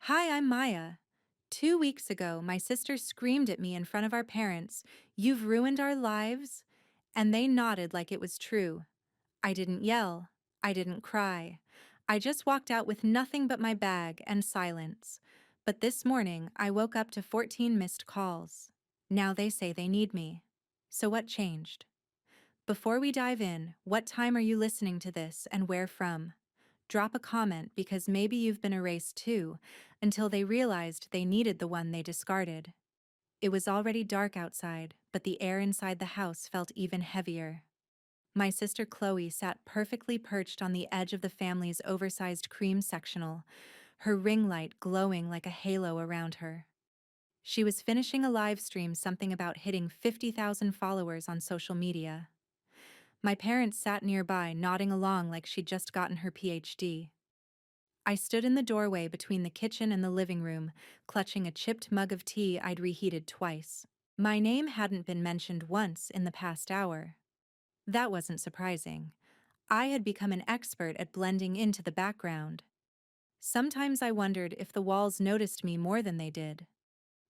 Hi, I'm Maya. 2 weeks ago, my sister screamed at me in front of our parents, "You've ruined our lives?" And they nodded like it was true. I didn't yell. I didn't cry. I just walked out with nothing but my bag and silence. But this morning, I woke up to 14 missed calls. Now they say they need me. So what changed? Before we dive in, what time are you listening to this and where from? Drop a comment because maybe you've been erased too, until they realized they needed the one they discarded. It was already dark outside, but the air inside the house felt even heavier. My sister Chloe sat perfectly perched on the edge of the family's oversized cream sectional, her ring light glowing like a halo around her. She was finishing a live stream something about hitting 50,000 followers on social media. My parents sat nearby, nodding along like she'd just gotten her PhD. I stood in the doorway between the kitchen and the living room, clutching a chipped mug of tea I'd reheated twice. My name hadn't been mentioned once in the past hour. That wasn't surprising. I had become an expert at blending into the background. Sometimes I wondered if the walls noticed me more than they did.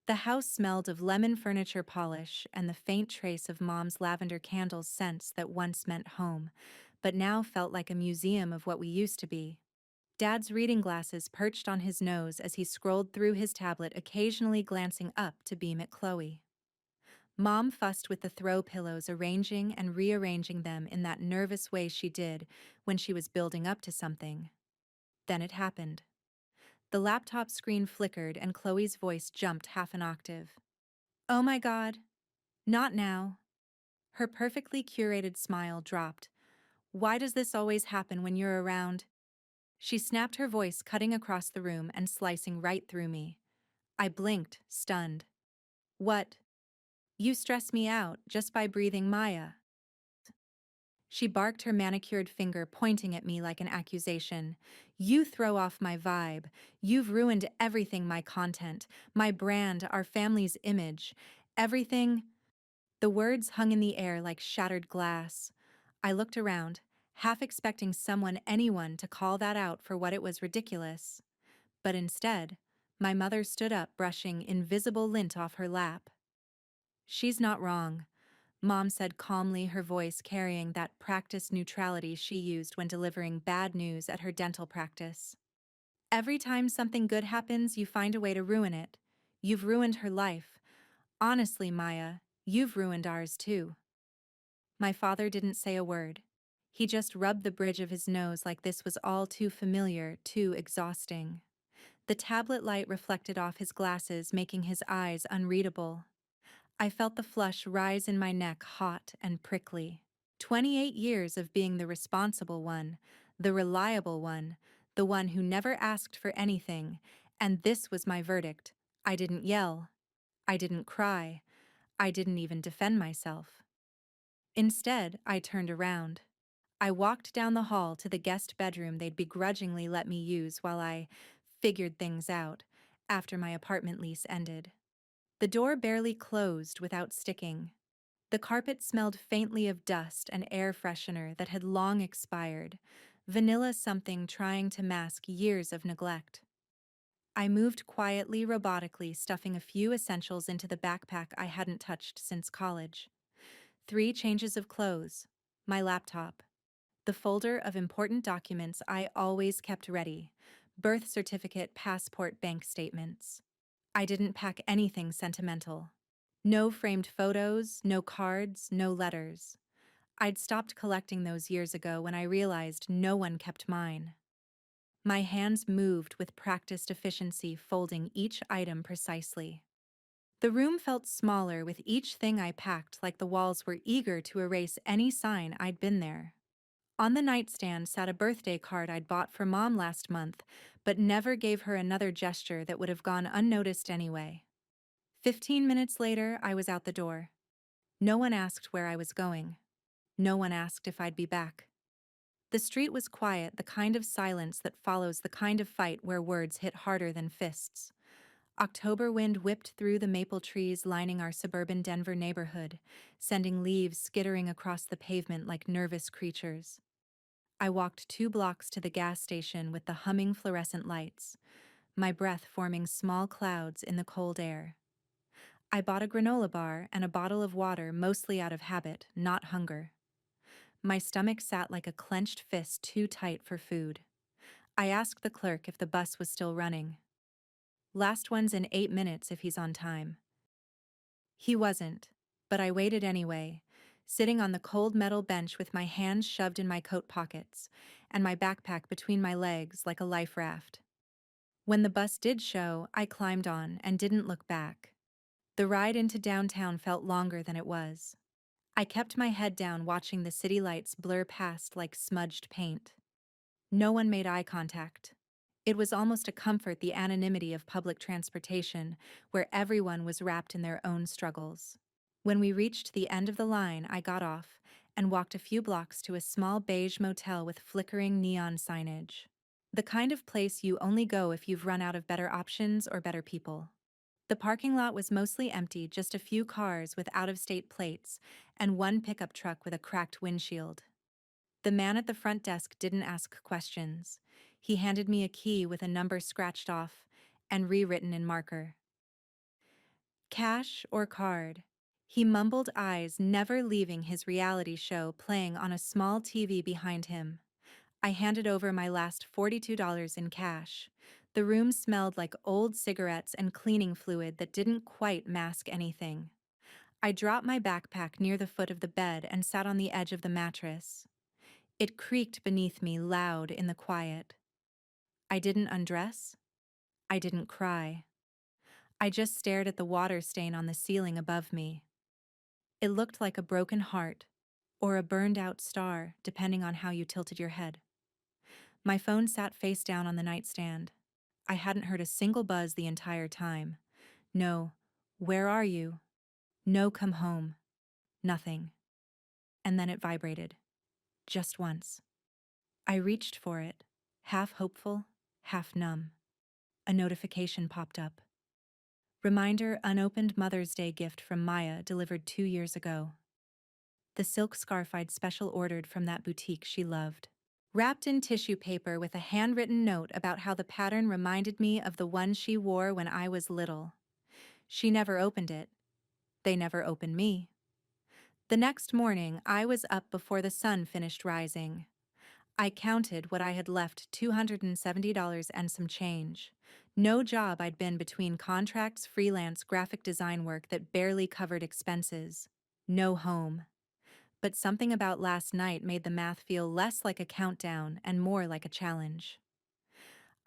The house smelled of lemon furniture polish and the faint trace of Mom's lavender candles scents that once meant home, but now felt like a museum of what we used to be. Dad's reading glasses perched on his nose as he scrolled through his tablet, occasionally glancing up to beam at Chloe. Mom fussed with the throw pillows, arranging and rearranging them in that nervous way she did when she was building up to something. Then it happened. The laptop screen flickered and Chloe's voice jumped half an octave. "Oh my God, not now." Her perfectly curated smile dropped. "Why does this always happen when you're around?" She snapped, her voice cutting across the room and slicing right through me. I blinked, stunned. "What? You stress me out just by breathing, Maya." She barked, her manicured finger pointing at me like an accusation. "You throw off my vibe. You've ruined everything, my content, my brand, our family's image. Everything." The words hung in the air like shattered glass. I looked around, half expecting anyone to call that out for what it was ridiculous. But instead, my mother stood up, brushing invisible lint off her lap. "She's not wrong," Mom said calmly, her voice carrying that practiced neutrality she used when delivering bad news at her dental practice. "Every time something good happens, you find a way to ruin it. You've ruined her life. Honestly, Maya, you've ruined ours too." My father didn't say a word. He just rubbed the bridge of his nose like this was all too familiar, too exhausting. The tablet light reflected off his glasses, making his eyes unreadable. I felt the flush rise in my neck, hot and prickly. 28 years of being the responsible one, the reliable one, the one who never asked for anything, and this was my verdict. I didn't yell. I didn't cry. I didn't even defend myself. Instead, I turned around. I walked down the hall to the guest bedroom they'd begrudgingly let me use while I figured things out after my apartment lease ended. The door barely closed without sticking. The carpet smelled faintly of dust and air freshener that had long expired, vanilla something trying to mask years of neglect. I moved quietly, robotically, stuffing a few essentials into the backpack I hadn't touched since college. 3 changes of clothes, my laptop, the folder of important documents I always kept ready: birth certificate, passport, bank statements. I didn't pack anything sentimental. No framed photos, no cards, no letters. I'd stopped collecting those years ago when I realized no one kept mine. My hands moved with practiced efficiency, folding each item precisely. The room felt smaller with each thing I packed, like the walls were eager to erase any sign I'd been there. On the nightstand sat a birthday card I'd bought for Mom last month, but never gave her another gesture that would have gone unnoticed anyway. 15 minutes later, I was out the door. No one asked where I was going. No one asked if I'd be back. The street was quiet, the kind of silence that follows the kind of fight where words hit harder than fists. October wind whipped through the maple trees lining our suburban Denver neighborhood, sending leaves skittering across the pavement like nervous creatures. I walked 2 blocks to the gas station with the humming fluorescent lights. my breath forming small clouds in the cold air. I bought a granola bar and a bottle of water mostly out of habit, not hunger. My stomach sat like a clenched fist too tight for food. I asked the clerk if the bus was still running. Last one's in 8 minutes if he's on time. He wasn't, but I waited anyway, sitting on the cold metal bench with my hands shoved in my coat pockets and my backpack between my legs like a life raft. When the bus did show, I climbed on and didn't look back. The ride into downtown felt longer than it was. I kept my head down watching the city lights blur past like smudged paint. No one made eye contact. It was almost a comfort, the anonymity of public transportation, where everyone was wrapped in their own struggles. When we reached the end of the line, I got off and walked a few blocks to a small beige motel with flickering neon signage. The kind of place you only go if you've run out of better options or better people. The parking lot was mostly empty, just a few cars with out-of-state plates and one pickup truck with a cracked windshield. The man at the front desk didn't ask questions. He handed me a key with a number scratched off and rewritten in marker. Cash or card? He mumbled, eyes never leaving his reality show playing on a small TV behind him. I handed over my last $42 in cash. The room smelled like old cigarettes and cleaning fluid that didn't quite mask anything. I dropped my backpack near the foot of the bed and sat on the edge of the mattress. It creaked beneath me, loud in the quiet. I didn't undress. I didn't cry. I just stared at the water stain on the ceiling above me. It looked like a broken heart, or a burned-out star, depending on how you tilted your head. My phone sat face down on the nightstand. I hadn't heard a single buzz the entire time. No, where are you? No, come home. Nothing. And then it vibrated. Just once. I reached for it, half hopeful, half numb. A notification popped up. Reminder: unopened Mother's Day gift from Maya delivered 2 years ago. The silk scarf I'd special ordered from that boutique she loved. Wrapped in tissue paper with a handwritten note about how the pattern reminded me of the one she wore when I was little. She never opened it. They never opened me. The next morning, I was up before the sun finished rising. I counted what I had left: $270 and some change. No job I'd been between contracts, freelance graphic design work that barely covered expenses. No home. But something about last night made the math feel less like a countdown and more like a challenge.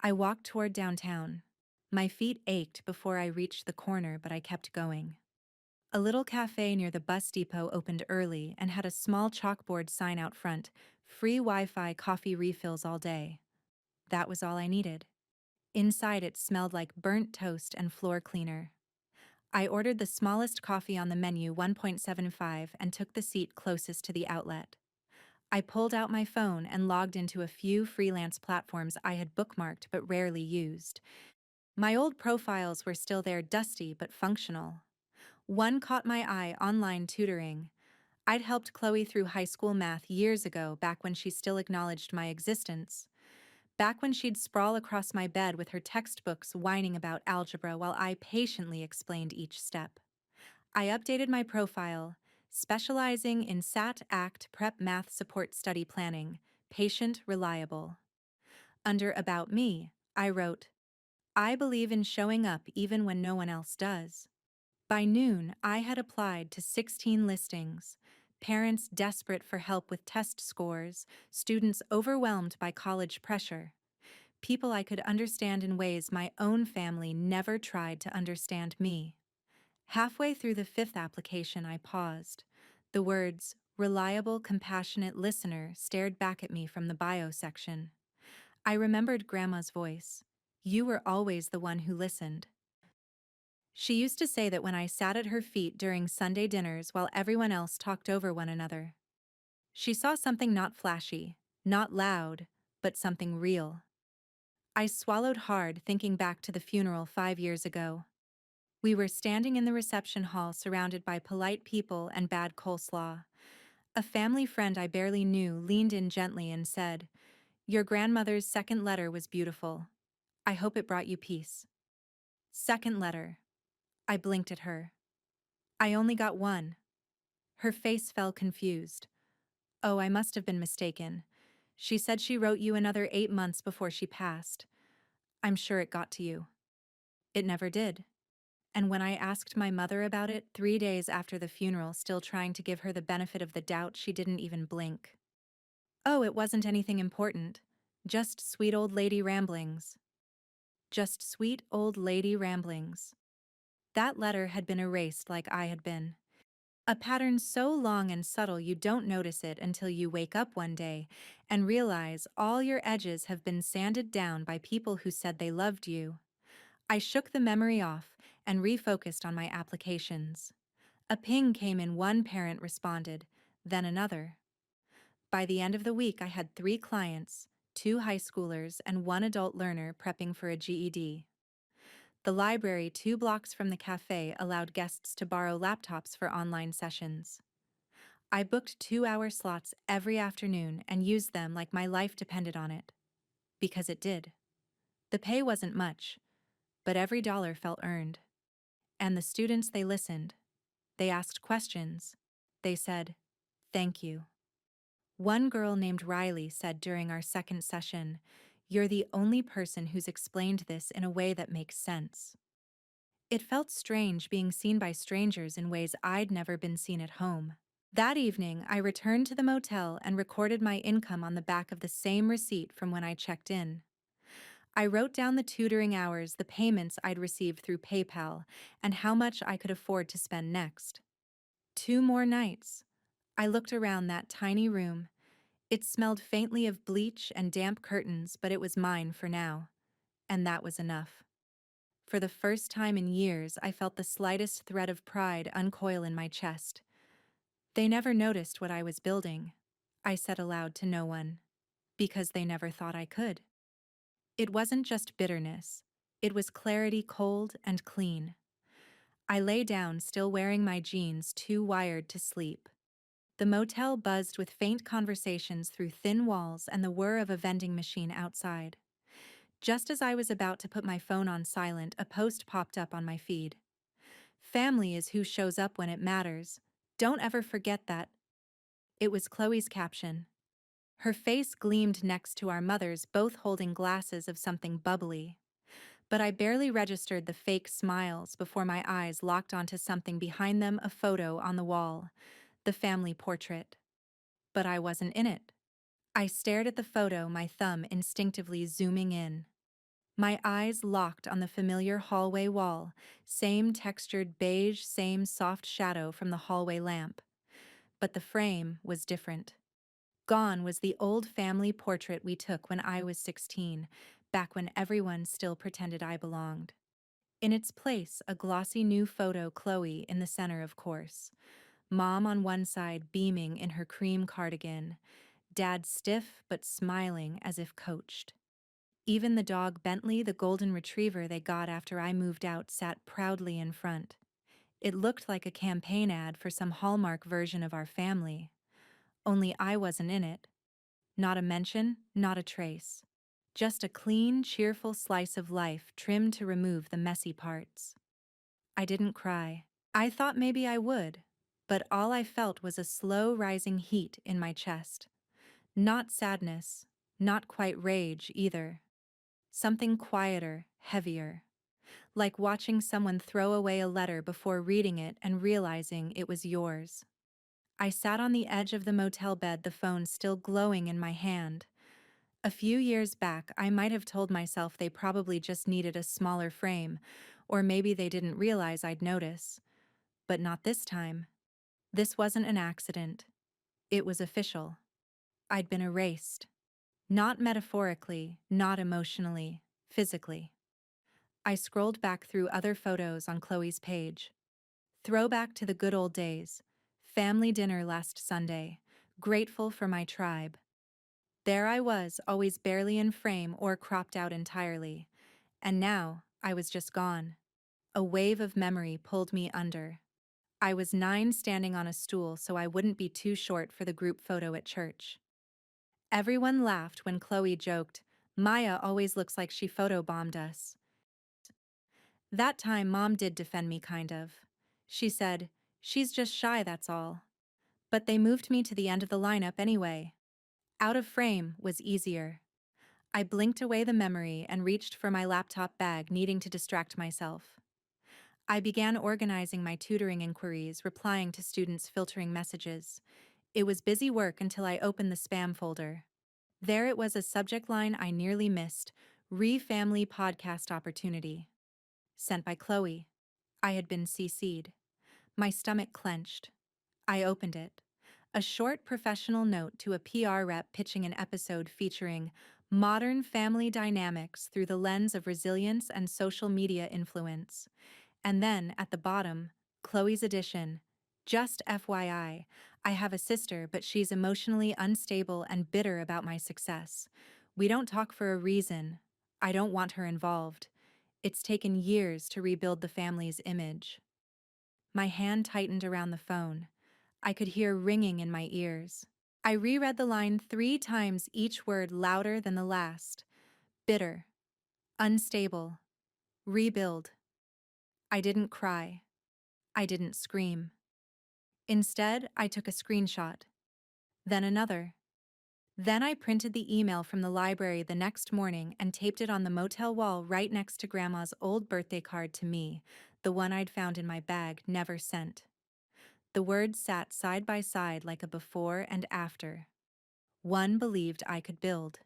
I walked toward downtown. My feet ached before I reached the corner, but I kept going. A little cafe near the bus depot opened early and had a small chalkboard sign out front: free Wi-Fi, coffee refills all day. That was all I needed. Inside, it smelled like burnt toast and floor cleaner. I ordered the smallest coffee on the menu, 1.75, and took the seat closest to the outlet. I pulled out my phone and logged into a few freelance platforms I had bookmarked but rarely used. My old profiles were still there, dusty but functional. One caught my eye: online tutoring. I'd helped Chloe through high school math years ago, back when she still acknowledged my existence. Back when she'd sprawl across my bed with her textbooks whining about algebra while I patiently explained each step. I updated my profile, specializing in SAT ACT prep math support study planning, patient reliable. Under About Me, I wrote, "I believe in showing up even when no one else does." By noon, I had applied to 16 listings. Parents desperate for help with test scores, students overwhelmed by college pressure. People I could understand in ways my own family never tried to understand me. Halfway through the 5th application, I paused. The words, "reliable, compassionate listener," stared back at me from the bio section. I remembered Grandma's voice. "You were always the one who listened." She used to say that when I sat at her feet during Sunday dinners while everyone else talked over one another. She saw something not flashy, not loud, but something real. I swallowed hard, thinking back to the funeral 5 years ago. We were standing in the reception hall surrounded by polite people and bad coleslaw. A family friend I barely knew leaned in gently and said, "Your grandmother's second letter was beautiful." I hope it brought you peace. Second letter. I blinked at her. I only got one. Her face fell confused. Oh, I must have been mistaken. She said she wrote you another 8 months before she passed. I'm sure it got to you. It never did. And when I asked my mother about it 3 days after the funeral, still trying to give her the benefit of the doubt, she didn't even blink. Oh, it wasn't anything important. Just sweet old lady ramblings. Just sweet old lady ramblings. That letter had been erased like I had been. A pattern so long and subtle you don't notice it until you wake up one day and realize all your edges have been sanded down by people who said they loved you. I shook the memory off and refocused on my applications. A ping came in, one parent responded, then another. By the end of the week, I had 3 clients, 2 high schoolers, and 1 adult learner prepping for a GED. The library 2 blocks from the cafe allowed guests to borrow laptops for online sessions. I booked 2-hour slots every afternoon and used them like my life depended on it. Because it did. The pay wasn't much, but every dollar felt earned. And the students, they listened. They asked questions. They said, "Thank you." One girl named Riley said during our second session, "You're the only person who's explained this in a way that makes sense." It felt strange being seen by strangers in ways I'd never been seen at home. That evening, I returned to the motel and recorded my income on the back of the same receipt from when I checked in. I wrote down the tutoring hours, the payments I'd received through PayPal, and how much I could afford to spend next. 2 more nights. I looked around that tiny room. It smelled faintly of bleach and damp curtains, but it was mine for now. And that was enough. For the first time in years, I felt the slightest thread of pride uncoil in my chest. They never noticed what I was building, I said aloud to no one, because they never thought I could. It wasn't just bitterness. It was clarity, cold and clean. I lay down, still wearing my jeans, too wired to sleep. The motel buzzed with faint conversations through thin walls and the whir of a vending machine outside. Just as I was about to put my phone on silent, a post popped up on my feed. "Family is who shows up when it matters. Don't ever forget that." It was Chloe's caption. Her face gleamed next to our mother's, both holding glasses of something bubbly. But I barely registered the fake smiles before my eyes locked onto something behind them, a photo on the wall, the family portrait. But I wasn't in it. I stared at the photo, my thumb instinctively zooming in. My eyes locked on the familiar hallway wall, same textured beige, same soft shadow from the hallway lamp. But the frame was different. Gone was the old family portrait we took when I was 16, back when everyone still pretended I belonged. In its place, a glossy new photo, Chloe in the center, of course. Mom on one side, beaming in her cream cardigan. Dad stiff but smiling as if coached. Even the dog Bentley, the golden retriever they got after I moved out, sat proudly in front. It looked like a campaign ad for some Hallmark version of our family. Only I wasn't in it. Not a mention, not a trace. Just a clean, cheerful slice of life trimmed to remove the messy parts. I didn't cry. I thought maybe I would, but all I felt was a slow rising heat in my chest. Not sadness, not quite rage either. Something quieter, heavier. Like watching someone throw away a letter before reading it and realizing it was yours. I sat on the edge of the motel bed, the phone still glowing in my hand. A few years back, I might have told myself they probably just needed a smaller frame, or maybe they didn't realize I'd notice. But not this time. This wasn't an accident. It was official. I'd been erased. Not metaphorically, not emotionally, physically. I scrolled back through other photos on Chloe's page. Throwback to the good old days. Family dinner last Sunday. Grateful for my tribe. There I was, always barely in frame or cropped out entirely. And now, I was just gone. A wave of memory pulled me under. I was 9, standing on a stool so I wouldn't be too short for the group photo at church. Everyone laughed when Chloe joked, Maya always looks like she photobombed us. That time, Mom did defend me, kind of. She said, "She's just shy, that's all." But they moved me to the end of the lineup anyway. Out of frame was easier. I blinked away the memory and reached for my laptop bag, needing to distract myself. I began organizing my tutoring inquiries, replying to students, filtering messages. It was busy work until I opened the spam folder. There it was, a subject line I nearly missed: Re-Family Podcast Opportunity. Sent by Chloe. I had been CC'd. My stomach clenched. I opened it. A short professional note to a PR rep pitching an episode featuring modern family dynamics through the lens of resilience and social media influence. And then, at the bottom, Chloe's addition. "Just FYI, I have a sister, but she's emotionally unstable and bitter about my success. We don't talk for a reason. I don't want her involved. It's taken years to rebuild the family's image." My hand tightened around the phone. I could hear ringing in my ears. I reread the line 3 times, each word louder than the last. Bitter. Unstable. Rebuild. I didn't cry. I didn't scream. Instead, I took a screenshot. Then another. Then I printed the email from the library the next morning and taped it on the motel wall right next to Grandma's old birthday card to me, the one I'd found in my bag, never sent. The words sat side by side like a before and after. One believed I could build.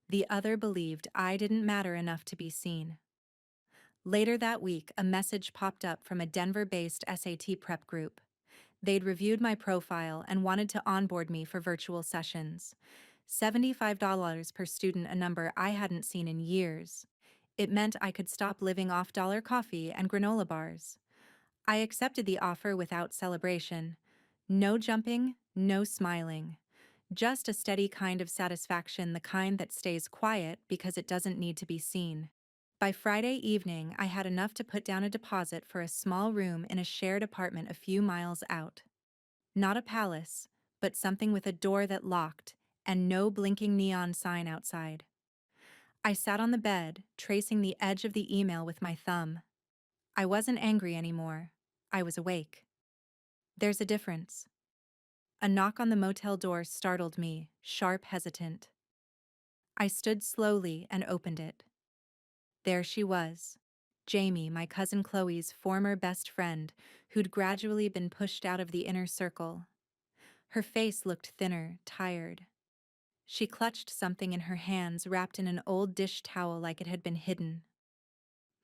The other believed I didn't matter enough to be seen. Later that week, a message popped up from a Denver-based SAT prep group. They'd reviewed my profile and wanted to onboard me for virtual sessions. $75 per student, a number I hadn't seen in years. It meant I could stop living off dollar coffee and granola bars. I accepted the offer without celebration. No jumping, no smiling. Just a steady kind of satisfaction, the kind that stays quiet because it doesn't need to be seen. By Friday evening, I had enough to put down a deposit for a small room in a shared apartment a few miles out. Not a palace, but something with a door that locked and no blinking neon sign outside. I sat on the bed, tracing the edge of the email with my thumb. I wasn't angry anymore. I was awake. There's a difference. A knock on the motel door startled me, sharp, hesitant. I stood slowly and opened it. There she was, Jamie, my cousin Chloe's former best friend, who'd gradually been pushed out of the inner circle. Her face looked thinner, tired. She clutched something in her hands, wrapped in an old dish towel like it had been hidden.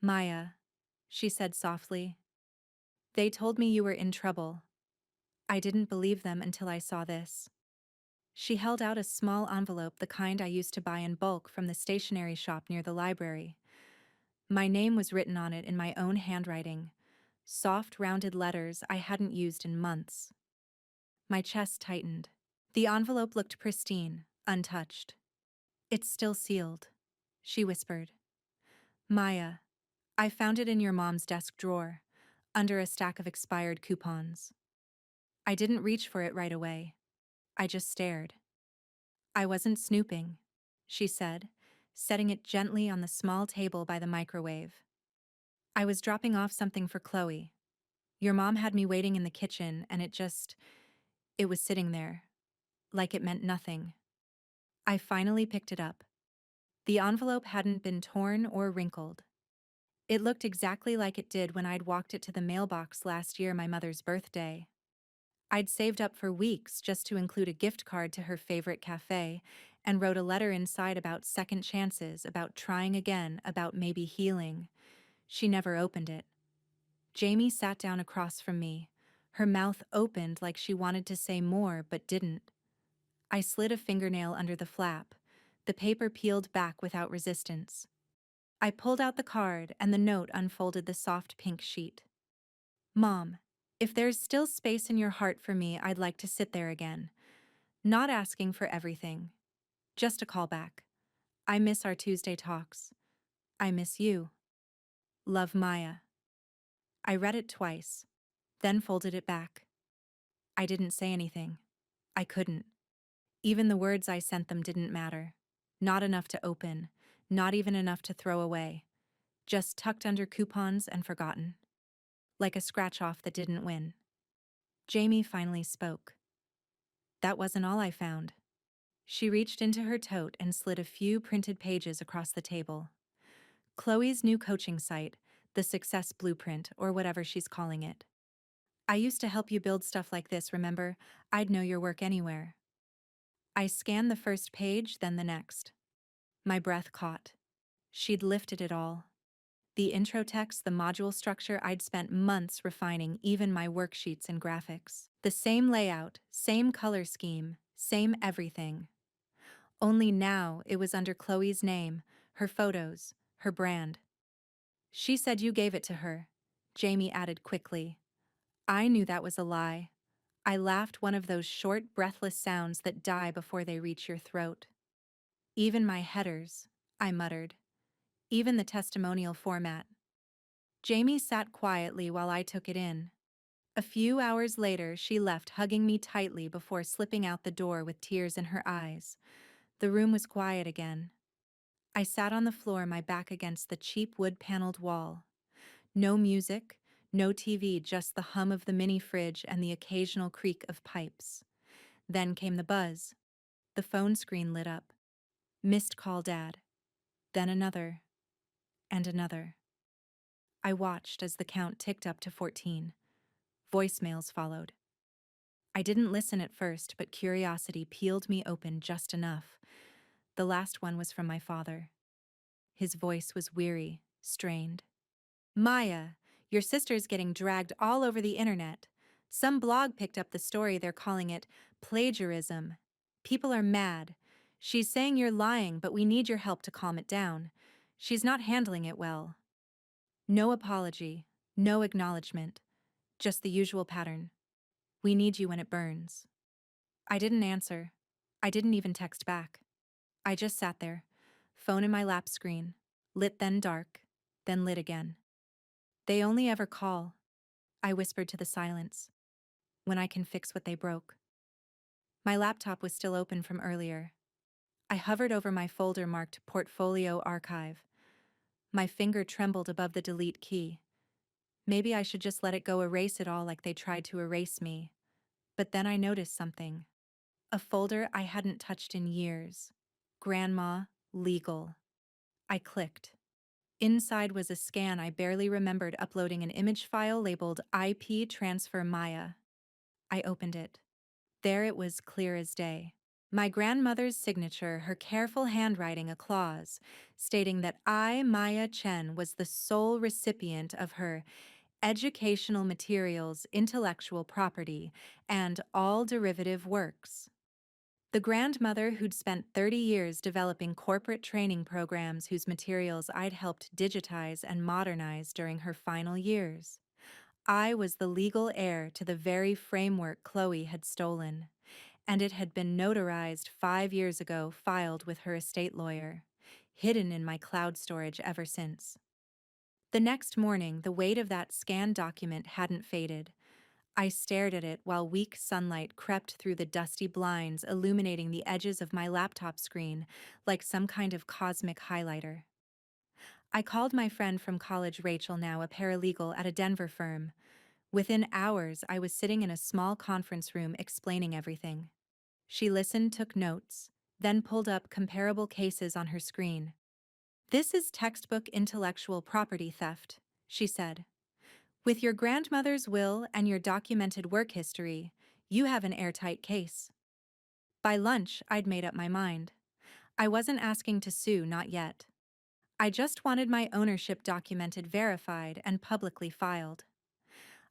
"Maya," she said softly, "they told me you were in trouble. I didn't believe them until I saw this." She held out a small envelope, the kind I used to buy in bulk from the stationery shop near the library. My name was written on it in my own handwriting, soft, rounded letters I hadn't used in months. My chest tightened. The envelope looked pristine, untouched. "It's still sealed," she whispered. "Maya, I found it in your mom's desk drawer, under a stack of expired coupons. I didn't reach for it right away. I just stared." "I wasn't snooping," she said, setting it gently on the small table by the microwave. "I was dropping off something for Chloe. Your mom had me waiting in the kitchen, and it was sitting there, like it meant nothing." I finally picked it up. The envelope hadn't been torn or wrinkled. It looked exactly like it did when I'd walked it to the mailbox last year, my mother's birthday. I'd saved up for weeks just to include a gift card to her favorite cafe and wrote a letter inside about second chances, about trying again, about maybe healing. She never opened it. Jamie sat down across from me. Her mouth opened like she wanted to say more but didn't. I slid a fingernail under the flap. The paper peeled back without resistance. I pulled out the card and the note unfolded the soft pink sheet. "Mom, if there's still space in your heart for me, I'd like to sit there again. Not asking for everything. Just a callback. I miss our Tuesday talks. I miss you. Love, Maya." I read it twice, then folded it back. I didn't say anything. I couldn't. Even the words I sent them didn't matter. Not enough to open. not even enough to throw away, just tucked under coupons and forgotten, like a scratch-off that didn't win. Jamie finally spoke. That wasn't all I found. She reached into her tote and slid a few printed pages across the table. Chloe's new coaching site, the Success Blueprint, or whatever she's calling it. I used to help you build stuff like this, remember? I'd know your work anywhere. I scanned the first page, then the next. My breath caught. She'd lifted it all. The intro text, the module structure I'd spent months refining, even my worksheets and graphics. The same layout, same color scheme, same everything. Only now it was under Chloe's name, her photos, her brand. She said you gave it to her, Jamie added quickly. I knew that was a lie. I laughed, one of those short, breathless sounds that die before they reach your throat. Even my headers, I muttered. Even the testimonial format. Jamie sat quietly while I took it in. A few hours later, she left, hugging me tightly before slipping out the door with tears in her eyes. The room was quiet again. I sat on the floor, my back against the cheap wood-paneled wall. No music, no TV, just the hum of the mini fridge and the occasional creak of pipes. Then came the buzz. The phone screen lit up. Missed call, Dad. Then another. And another. I watched as the count ticked up to 14. Voicemails followed. I didn't listen at first, but curiosity peeled me open just enough. The last one was from my father. His voice was weary, strained. Maya, your sister's getting dragged all over the internet. Some blog picked up the story, they're calling it plagiarism. People are mad. She's saying you're lying, but we need your help to calm it down. She's not handling it well. No apology, no acknowledgement, just the usual pattern. We need you when it burns. I didn't answer. I didn't even text back. I just sat there, phone in my lap screen, lit then dark, then lit again. They only ever call, I whispered to the silence, when I can fix what they broke. My laptop was still open from earlier. I hovered over my folder marked Portfolio Archive. My finger trembled above the delete key. Maybe I should just let it go, erase it all like they tried to erase me. But then I noticed something. A folder I hadn't touched in years. Grandma, legal. I clicked. Inside was a scan I barely remembered, uploading an image file labeled IP Transfer Maya. I opened it. There it was, clear as day. My grandmother's signature, her careful handwriting, a clause stating that I, Maya Chen, was the sole recipient of her educational materials, intellectual property, and all derivative works. The grandmother who'd spent 30 years developing corporate training programs whose materials I'd helped digitize and modernize during her final years. I was the legal heir to the very framework Chloe had stolen, and it had been notarized 5 years ago, filed with her estate lawyer, hidden in my cloud storage ever since. The next morning, the weight of that scanned document hadn't faded. I stared at it while weak sunlight crept through the dusty blinds, illuminating the edges of my laptop screen like some kind of cosmic highlighter. I called my friend from college, Rachel, now a paralegal at a Denver firm. Within hours, I was sitting in a small conference room explaining everything. She listened, took notes, then pulled up comparable cases on her screen. This is textbook intellectual property theft, she said. With your grandmother's will and your documented work history, you have an airtight case. By lunch, I'd made up my mind. I wasn't asking to sue, not yet. I just wanted my ownership documented, verified, and publicly filed.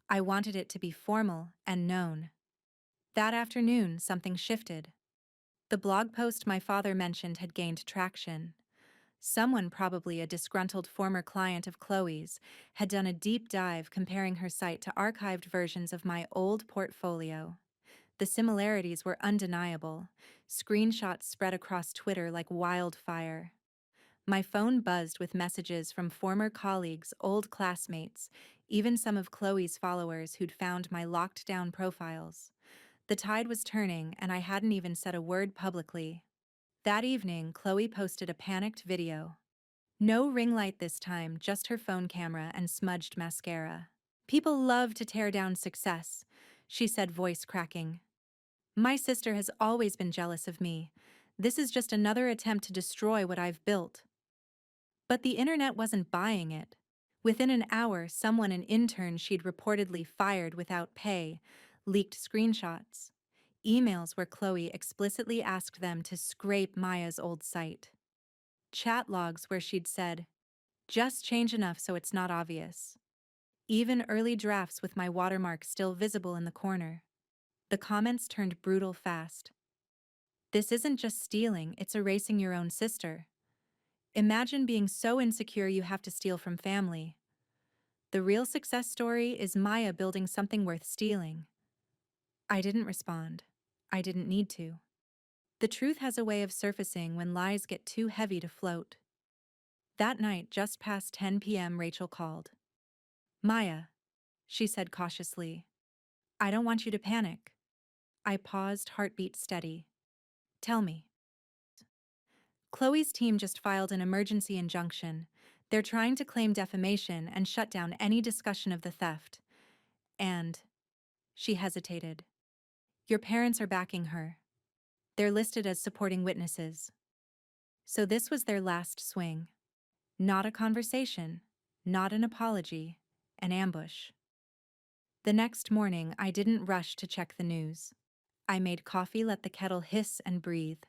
I wanted it to be formal and known. That afternoon, something shifted. The blog post my father mentioned had gained traction. Someone, probably a disgruntled former client of Chloe's, had done a deep dive comparing her site to archived versions of my old portfolio. The similarities were undeniable. Screenshots spread across Twitter like wildfire. My phone buzzed with messages from former colleagues, old classmates, even some of Chloe's followers who'd found my locked-down profiles. The tide was turning, and I hadn't even said a word publicly. That evening, Chloe posted a panicked video. No ring light this time, just her phone camera and smudged mascara. People love to tear down success, she said, voice cracking. My sister has always been jealous of me. This is just another attempt to destroy what I've built. But the internet wasn't buying it. Within an hour, an intern she'd reportedly fired without pay, leaked screenshots, emails where Chloe explicitly asked them to scrape Maya's old site, chat logs where she'd said, "Just change enough so it's not obvious." Even early drafts with my watermark still visible in the corner. The comments turned brutal fast. "This isn't just stealing, it's erasing your own sister. Imagine being so insecure you have to steal from family. The real success story is Maya building something worth stealing." I didn't respond. I didn't need to. The truth has a way of surfacing when lies get too heavy to float. That night, just past 10 p.m., Rachel called. "Maya," she said cautiously, "I don't want you to panic." I paused, heartbeat steady. "Tell me." "Chloe's team just filed an emergency injunction. They're trying to claim defamation and shut down any discussion of the theft. And," she hesitated, "your parents are backing her. They're listed as supporting witnesses." So this was their last swing. Not a conversation, not an apology, an ambush. The next morning, I didn't rush to check the news. I made coffee, let the kettle hiss and breathe.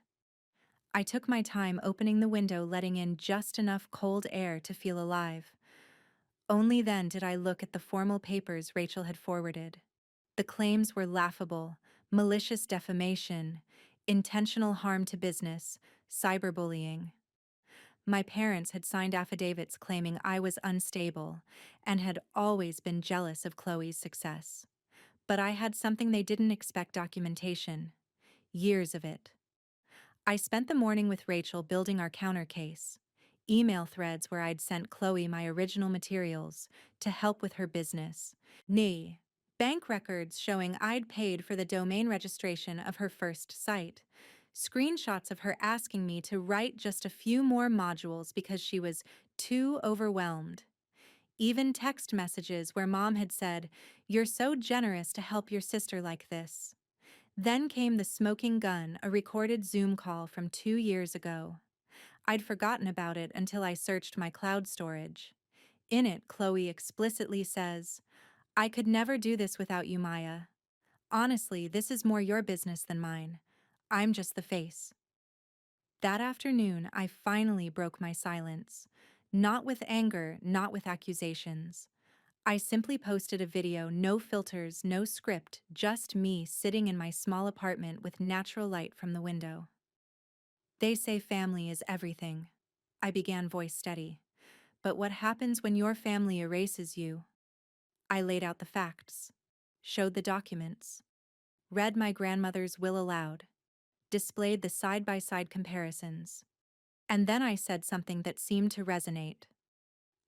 I took my time opening the window, letting in just enough cold air to feel alive. Only then did I look at the formal papers Rachel had forwarded. The claims were laughable: malicious defamation, intentional harm to business, cyberbullying. My parents had signed affidavits claiming I was unstable and had always been jealous of Chloe's success. But I had something they didn't expect: documentation. Years of it. I spent the morning with Rachel building our counter case. Email threads where I'd sent Chloe my original materials to help with her business. Bank records showing I'd paid for the domain registration of her first site. Screenshots of her asking me to write just a few more modules because she was too overwhelmed. Even text messages where Mom had said, "You're so generous to help your sister like this." Then came the smoking gun, a recorded Zoom call from 2 years ago. I'd forgotten about it until I searched my cloud storage. In it, Chloe explicitly says, "I could never do this without you, Maya. Honestly, this is more your business than mine. I'm just the face." That afternoon, I finally broke my silence. Not with anger, not with accusations. I simply posted a video, no filters, no script, just me sitting in my small apartment with natural light from the window. "They say family is everything." I began, voice steady. "But what happens when your family erases you?" I laid out the facts, showed the documents, read my grandmother's will aloud, displayed the side-by-side comparisons. And then I said something that seemed to resonate.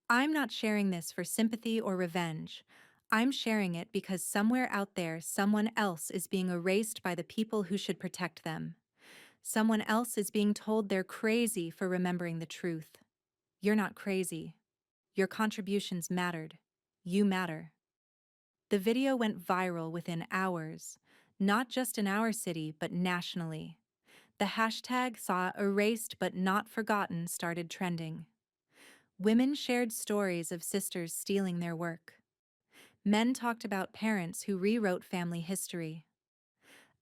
"I'm not sharing this for sympathy or revenge. I'm sharing it because somewhere out there, someone else is being erased by the people who should protect them. Someone else is being told they're crazy for remembering the truth. You're not crazy. Your contributions mattered. You matter." The video went viral within hours, not just in our city, but nationally. The hashtag saw "erased but not forgotten" started trending. Women shared stories of sisters stealing their work. Men talked about parents who rewrote family history.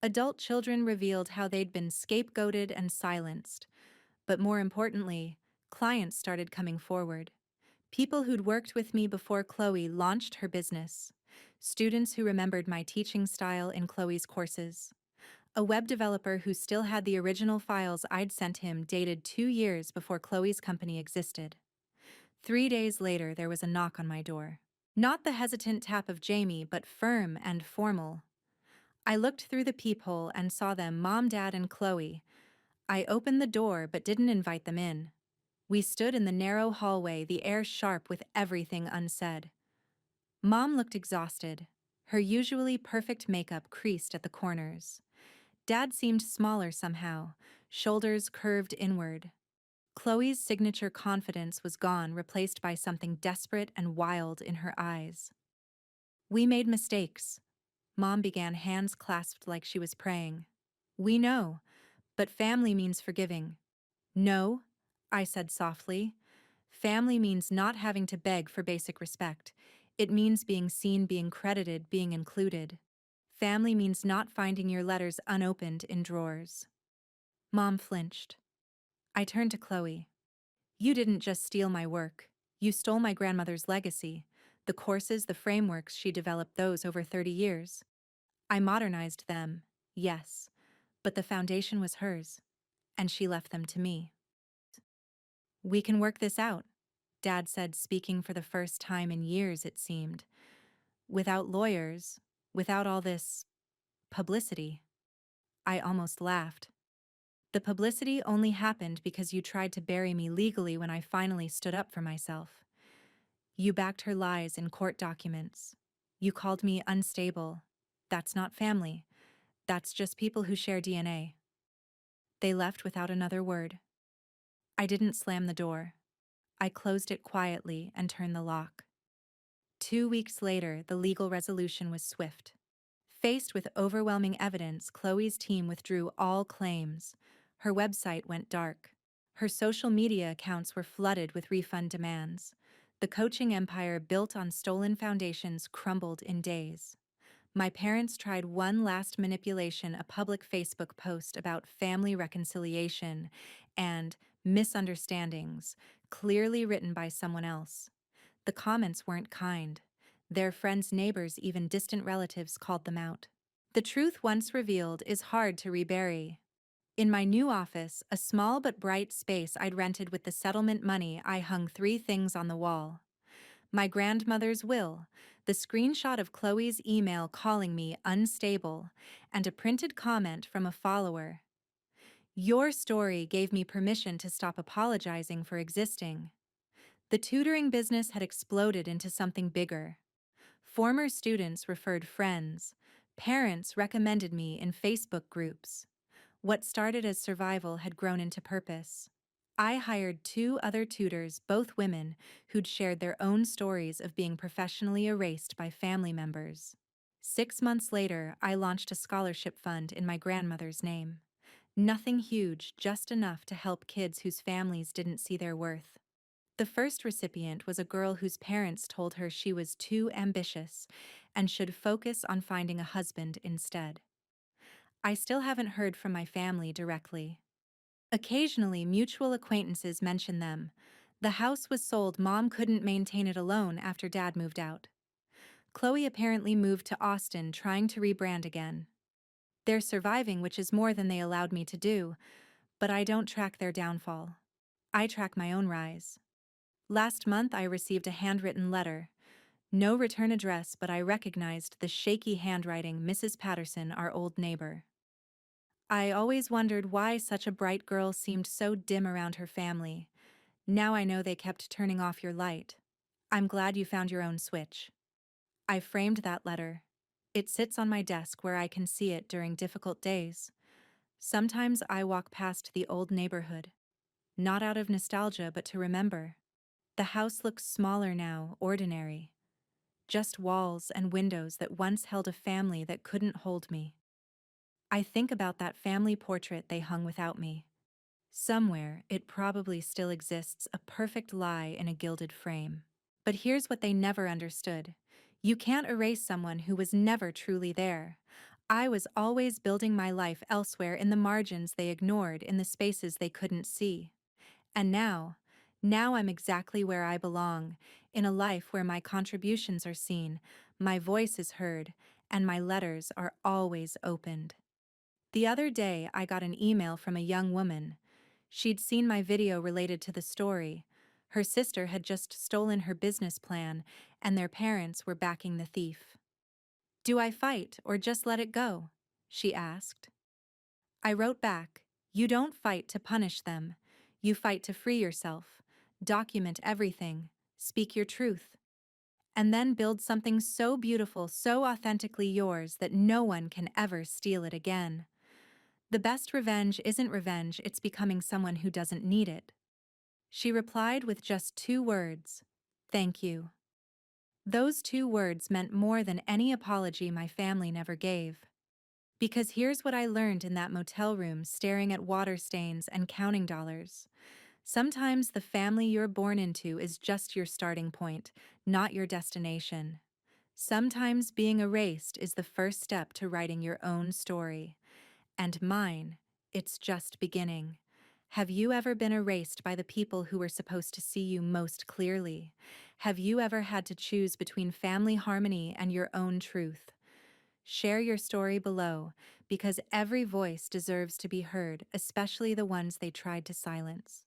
Adult children revealed how they'd been scapegoated and silenced. But more importantly, clients started coming forward. People who'd worked with me before Chloe launched her business. Students who remembered my teaching style in Chloe's courses. A web developer who still had the original files I'd sent him dated 2 years before Chloe's company existed. 3 days later, there was a knock on my door. Not the hesitant tap of Jamie, but firm and formal. I looked through the peephole and saw them, Mom, Dad, and Chloe. I opened the door but didn't invite them in. We stood in the narrow hallway, the air sharp with everything unsaid. Mom looked exhausted, her usually perfect makeup creased at the corners. Dad seemed smaller somehow, shoulders curved inward. Chloe's signature confidence was gone, replaced by something desperate and wild in her eyes. We made mistakes. Mom began, hands clasped like she was praying. We know, but family means forgiving. No, I said softly. Family means not having to beg for basic respect. It means being seen, being credited, being included. Family means not finding your letters unopened in drawers. Mom flinched. I turned to Chloe. You didn't just steal my work. You stole my grandmother's legacy. The courses, the frameworks, she developed those over 30 years. I modernized them, yes, but the foundation was hers, and she left them to me. We can work this out, Dad said, speaking for the first time in years, it seemed. Without lawyers, without all this publicity. I almost laughed. The publicity only happened because you tried to bury me legally when I finally stood up for myself. You backed her lies in court documents. You called me unstable. That's not family. That's just people who share DNA. They left without another word. I didn't slam the door. I closed it quietly and turned the lock. 2 weeks later, the legal resolution was swift. Faced with overwhelming evidence, Chloe's team withdrew all claims. Her website went dark. Her social media accounts were flooded with refund demands. The coaching empire built on stolen foundations crumbled in days. My parents tried one last manipulation, a public Facebook post about family reconciliation and misunderstandings, clearly written by someone else. The comments weren't kind. Their friends, neighbors, even distant relatives called them out. The truth once revealed is hard to rebury. In my new office, a small but bright space I'd rented with the settlement money, I hung 3 things on the wall. My grandmother's will, the screenshot of Chloe's email calling me unstable, and a printed comment from a follower. Your story gave me permission to stop apologizing for existing. The tutoring business had exploded into something bigger. Former students referred friends. Parents recommended me in Facebook groups. What started as survival had grown into purpose. I hired 2 other tutors, both women, who'd shared their own stories of being professionally erased by family members. 6 months later, I launched a scholarship fund in my grandmother's name. Nothing huge, just enough to help kids whose families didn't see their worth. The first recipient was a girl whose parents told her she was too ambitious and should focus on finding a husband instead. I still haven't heard from my family directly. Occasionally, mutual acquaintances mention them. The house was sold, Mom couldn't maintain it alone after Dad moved out. Chloe apparently moved to Austin, trying to rebrand again. They're surviving, which is more than they allowed me to do, but I don't track their downfall. I track my own rise. Last month, I received a handwritten letter. No return address, but I recognized the shaky handwriting, Mrs. Patterson, our old neighbor. I always wondered why such a bright girl seemed so dim around her family. Now I know they kept turning off your light. I'm glad you found your own switch. I framed that letter. It sits on my desk where I can see it during difficult days. Sometimes I walk past the old neighborhood, not out of nostalgia but to remember. The house looks smaller now, ordinary. Just walls and windows that once held a family that couldn't hold me. I think about that family portrait they hung without me. Somewhere, it probably still exists, a perfect lie in a gilded frame. But here's what they never understood. You can't erase someone who was never truly there. I was always building my life elsewhere, in the margins they ignored, in the spaces they couldn't see. And now I'm exactly where I belong, in a life where my contributions are seen, my voice is heard, and my letters are always opened. The other day, I got an email from a young woman. She'd seen my video related to the story. Her sister had just stolen her business plan, and their parents were backing the thief. Do I fight or just let it go? She asked. I wrote back, you don't fight to punish them. You fight to free yourself. Document everything. Speak your truth. And then build something so beautiful, so authentically yours that no one can ever steal it again. The best revenge isn't revenge, it's becoming someone who doesn't need it. She replied with just 2 words: "Thank you." Those 2 words meant more than any apology my family never gave. Because here's what I learned in that motel room staring at water stains and counting dollars. Sometimes the family you're born into is just your starting point, not your destination. Sometimes being erased is the first step to writing your own story. And mine, it's just beginning. Have you ever been erased by the people who were supposed to see you most clearly? Have you ever had to choose between family harmony and your own truth? Share your story below, because every voice deserves to be heard, especially the ones they tried to silence.